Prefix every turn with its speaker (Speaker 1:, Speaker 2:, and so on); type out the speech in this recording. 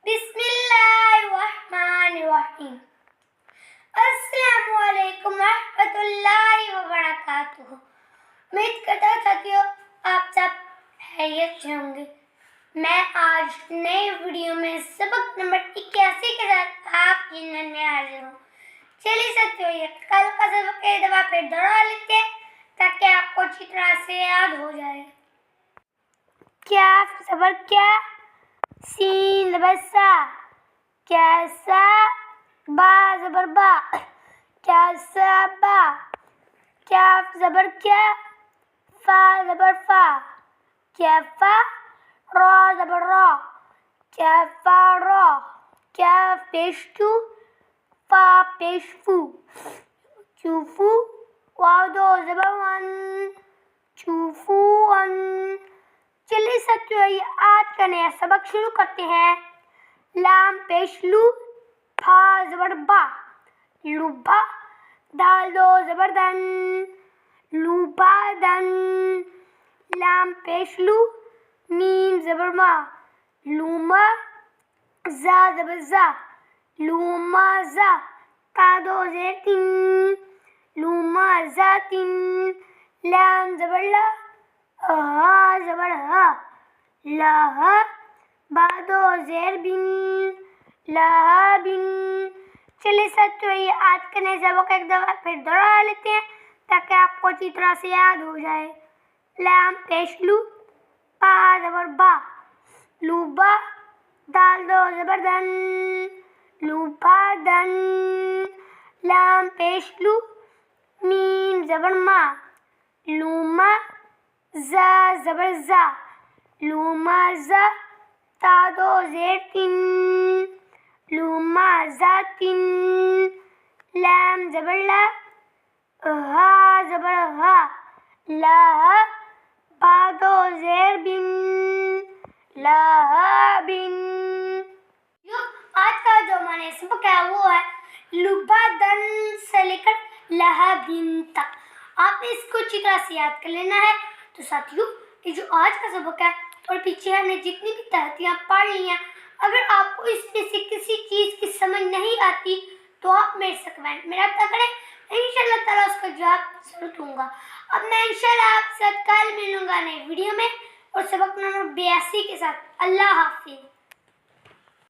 Speaker 1: بسم اللہ الرحمن الرحیم۔ السلام علیکم ورحمۃ اللہ وبرکاتہ۔ امید کرتا تھا کہ آپ سب خیریت سے ہوں گے۔ میں آج نئے ویڈیو میں سبق نمبر 81 کے ساتھ آپ کی خدمت میں حاضر ہوں۔ چلیے ساتھیو، یہ کل کا سبق ایک دفعہ پھر دوہرا لیتے ہیں تاکہ آپ کو اچھی طرح سے یاد ہو جائے۔ کیاف زبر کیا، سین زبر سا، کیسا، با زبر با، کیسا با، کیاف زبر کیا، فا زبر فا، کیفا، را زبر را، کیفا را، کیف پیش کیو، فا پیش فو، چوفو، واو دو زبر ون، چوفو ون۔ چلیے ساتھیو، آج کا نیا سبق شروع کرتے ہیں۔ لام پیش لو، پھا زبر با، لوبھا، دال دو زبر دن، لوبا دن۔ لام پیش لو، میم زبر ما، لوما، زا زبر زا، لوما زا، تا دو زیر تن، لوما زا تن۔ لام زبر لا، ہا زبر ہا، لاہا، با دو زیر بن، لاہا بن۔ چلیے ساتھیو، آج کا نئے سبق ایک دفعہ پھر دوہرا لیتے ہیں تاکہ آپ کو اچھی طرح سے یاد ہو جائے۔ لام پیش لو، پا زبر با، لوبا، دال دو زبر دن، لوبا دن۔ لام پیش لو، میم زبر ما، لوما، زا زبر زا، لوما زا، تا دو زیر تن، لوما زا تن۔ لام زبر لا، ہا زبر ہا، لاہا، با دو زیر بن، لاہا بن۔ آج کا جو ہمارا سبق ہے وہ ہے لوبا دن سے لے کر لاہا بن تک۔ آپ نے اس کو اچھی طرح سے یاد کر لینا ہے۔ تو ساتھیو، یہ جو آج کا سبق ہے اور پیچھے ہم نے جتنی بھی تحتیاں پڑھ لی ہیں، اگر آپ کو اس میں سے کسی چیز کی سمجھ نہیں آتی تو آپ میرے سے کمنٹ میں رابطہ کریں، انشاءاللہ تعالیٰ اس کا جواب ضرور دوں گا۔ اب میں انشاءاللہ آپ سے کل ملوں گا نئے ویڈیو میں اور سبق نمبر 82 کے ساتھ۔ اللہ حافظ۔